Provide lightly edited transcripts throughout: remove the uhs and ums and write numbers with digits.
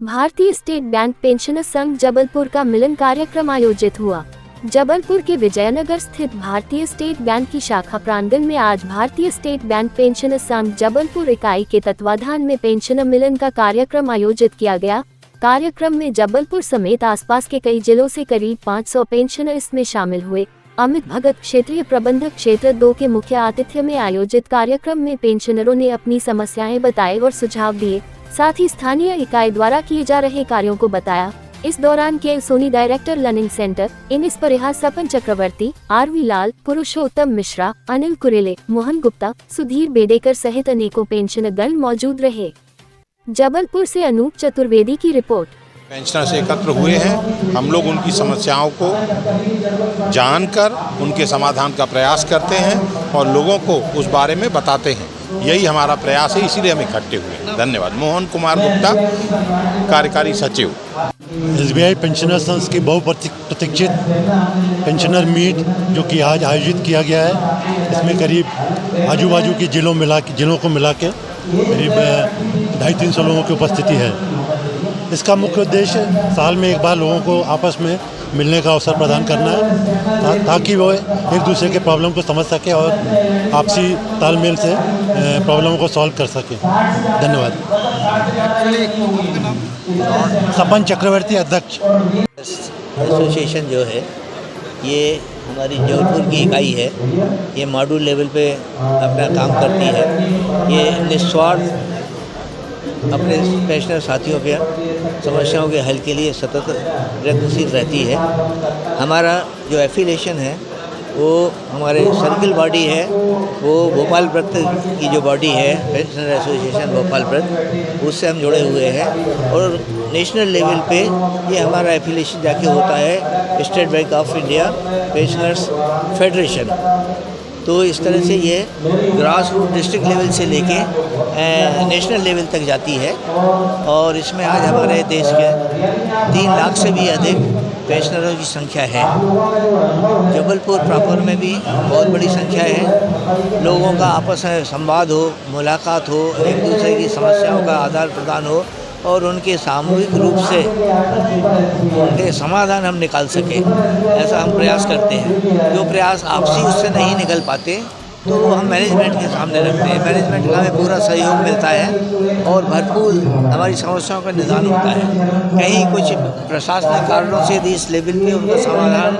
भारतीय state bank pensioners संघ जबलपुर का मिलन कार्यक्रम आयोजित हुआ। जबलपुर के विजयनगर स्थित भारतीय स्टेट बैंक की शाखा प्रांगण में आज भारतीय स्टेट बैंक पेंशनर्स संघ जबलपुर इकाई के तत्वाधान में पेंशनर मिलन का कार्यक्रम आयोजित किया गया। कार्यक्रम में जबलपुर समेत आसपास के कई जिलों से करीब 500 पेंशनर इसमें शामिल हुए। अमित भगत, क्षेत्रीय प्रबंधक क्षेत्र 2 के मुख्य आतिथ्य में आयोजित कार्यक्रम में पेंशनरों ने अपनी समस्याएं बताई और सुझाव दिए, साथ ही स्थानीय इकाई द्वारा किए जा रहे कार्यों को बताया। इस दौरान के सोनी डायरेक्टर लर्निंग सेंटर इनिस परिहार सपन चक्रवर्ती, आरवी लाल, पुरुषोत्तम मिश्रा, अनिल कुरेले, मोहन गुप्ता, सुधीर बेडेकर सहित अनेकों पेंशनर गण मौजूद रहे। जबलपुर से अनूप चतुर्वेदी की रिपोर्ट। पेंशनर्स एकत्र हुए हैं। हम लोग उनकी समस्याओं को जानकर उनके समाधान का प्रयास करते हैं और लोगों को उस बारे में बताते हैं। यही हमारा प्रयास है, इसीलिए हम इकट्ठे हुए हैं। धन्यवाद। मोहन कुमार गुप्ता, कार्यकारी सचिव। SBI पेंशनर्स संघ की बहुप्रतीक्षित पेंशनर मीट जो कि आज आयोजित किया गया है, इसमें करीब आजू बाजू के जिलों को मिला के करीब 250-300 लोगों की उपस्थिति है। इसका मुख्य उद्देश्य साल में एक बार लोगों को आपस में मिलने का अवसर प्रदान करना है, ताकि वो एक दूसरे के प्रॉब्लम को समझ सके और आपसी तालमेल से प्रॉब्लम को सॉल्व कर सके। धन्यवाद। सपन चक्रवर्ती, अध्यक्ष। एसोसिएशन जो है ये हमारी जबलपुर की इकाई है। ये मॉड्यूल लेवल पे अपना काम करती है। ये निस्वार्थ अपने पेंशनर साथियों के समस्याओं के हल के लिए सतत प्रयत्नशील रहती है। हमारा जो एफिलिएशन है वो हमारे सर्किल बॉडी है, वो भोपाल वृत्त की जो बॉडी है पेंशनर एसोसिएशन भोपाल वृत्त, उससे हम जुड़े हुए हैं। और नेशनल लेवल पे ये हमारा एफिलिएशन जाके होता है state bank of India pensioners federation. तो इस तरह से ये ग्रास रूट डिस्ट्रिक्ट लेवल से लेके नेशनल लेवल तक जाती है। और इसमें आज हमारे देश के 3 लाख से भी अधिक पेंशनरों की संख्या है। जबलपुर प्रॉपर में भी बहुत बड़ी संख्या है। लोगों का आपस में संवाद हो, मुलाकात हो, एक दूसरे की समस्याओं का आदान प्रदान हो और उनके सामूहिक रूप से उनके समाधान हम निकाल सकें, ऐसा हम प्रयास करते हैं। जो प्रयास आपसी उससे नहीं निकल पाते तो वो हम मैनेजमेंट के सामने रखते हैं। मैनेजमेंट का हमें पूरा सहयोग मिलता है और भरपूर हमारी समस्याओं का निदान होता है। कहीं कुछ प्रशासनिक कारणों से यदि इस लेवल पे उनका समाधान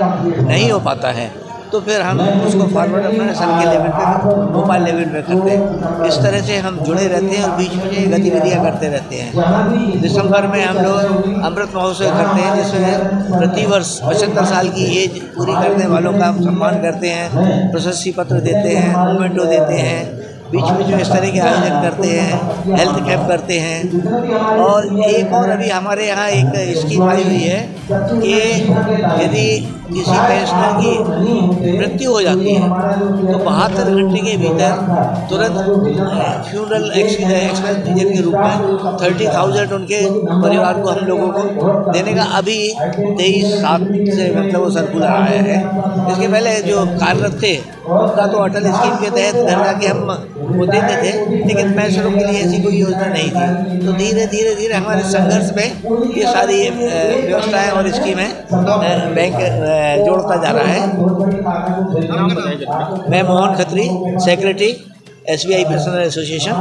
नहीं हो पाता है तो फिर हम उसको फॉरवर्ड अपने सर्किल लेवल पे, भोपाल लेवल पे करते हैं। इस तरह से हम जुड़े रहते हैं और बीच में गतिविधियाँ करते रहते हैं। दिसंबर में हम लोग अमृत महोत्सव करते हैं, जिसमें प्रतिवर्ष 75 साल की एज पूरी करने वालों का हम सम्मान करते हैं, प्रशस्ति पत्र देते हैं, मोमेंटो देते हैं। बीच में जो इस तरह के आयोजन करते हैं, हेल्थ कैंप करते हैं। और एक और अभी हमारे यहाँ एक स्कीम आई हुई है कि यदि किसी पेंशनर की मृत्यु हो जाती है तो 72 घंटे के भीतर तुरंत फ्यूनरल एक्सपेंस के रूप में 30,000 उनके परिवार को हम लोगों को देने का अभी 23/7 से मतलब वो सर्कुलर आया है। इसके पहले जो कार्यरत थे उनका तो अटल स्कीम के तहत घर जाके हम वो देते थे, लेकिन पेंशनरों के लिए ऐसी कोई योजना नहीं थी। तो धीरे धीरे हमारे संघर्ष में ये सारी व्यवस्थाएं और स्कीमें बैंक जोड़ता जा रहा है। मैं Mohan Khatri, secretary SBI pensioner association.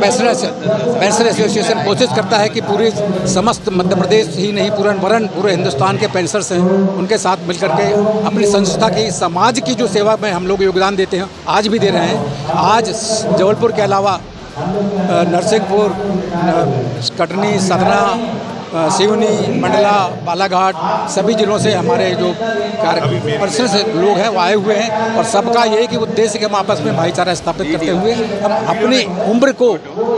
Pensioner association कोशिश करता है कि पूरे समस्त मध्य प्रदेश ही नहीं पूरे हिंदुस्तान के पेंशनर्स हैं उनके साथ मिलकर के अपनी संस्था की समाज की जो सेवा में हम लोग योगदान देते हैं, आज भी दे रहे हैं। आज जबलपुर के अलावा नरसिंहपुर, कटनी, सतना, सिवनी, मंडला, बालाघाट सभी जिलों से हमारे जो पेंशनर से लोग हैं वो आए हुए हैं। और सबका यही कि उद्देश्य कि हम आपस में भाईचारा स्थापित करते हुए हम अपनी उम्र को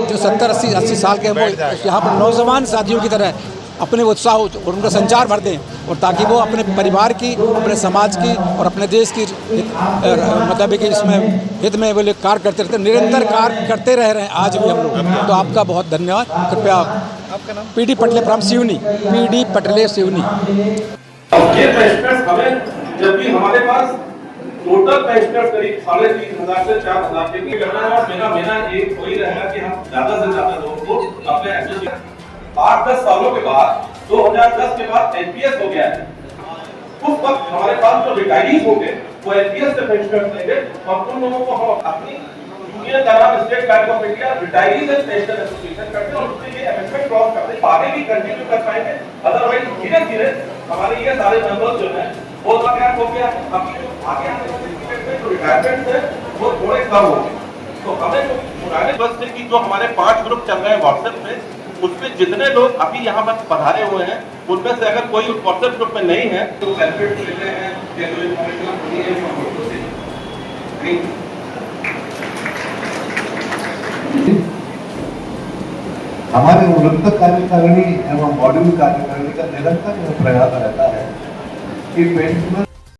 जो 70-80 साल के वो यहाँ पर नौजवान साथियों की तरह अपने उत्साह और उनका संचार भर दें, और ताकि वो अपने परिवार की, अपने समाज की और अपने देश की मतलब कि इसमें हित में वो लोग कार्य करते रहते, निरंतर कार्य करते रह रहे हैं आज भी हम लोग। तो आपका बहुत धन्यवाद। कृपया आपका नाम? PD Patle from Seoni, PD पटले सिवनी। ये पेंशनर्स हमें, जबकि हमारे पास टोटल पेंशनर्स करीब 3,500 से 4,000 के करना है। और मेरा एक वही रहेगा कि हम ज़्यादा से ज़्यादा लोगों को अपने 8-10 सालों के बाद 2010 के बाद एनपीएस हो गया है, उस वक्त हमारे पास जो रिटायरीज होंगे वो एनपीएस से पेंशन लेंगे और उन लोगों को हम अपनी यूनियन का नाम state bank of India retirees and pension association करते हैं और उसके लिए अमेंडमेंट क्रॉस करते हैं, आगे भी कंटिन्यू कर पाएंगे। अदरवाइज धीरे धीरे हमारे ये सारे मेंबर्स जो हैं वो रिटायर हो गया, अभी जो आगे आने वाले जो रिटायरमेंट है वो थोड़े कम हो गए। तो हमें जो पुराने बस से की जो हमारे 5 ग्रुप चल रहे हैं व्हाट्सएप पे, उसमें जितने लोग अभी यहाँ पर पधारे हुए हैं उनमें से अगर कोई व्हाट्सएप ग्रुप में नहीं है तो बेनिफिट लेते हैं या जो इन्फॉर्मेशन मिली है वो हमको दे। हमारे उन्नत कार्यकारिणी एवं मॉड्यूल कार्यकारिणी का निरंतर प्रयास रहता है कि पेंशनर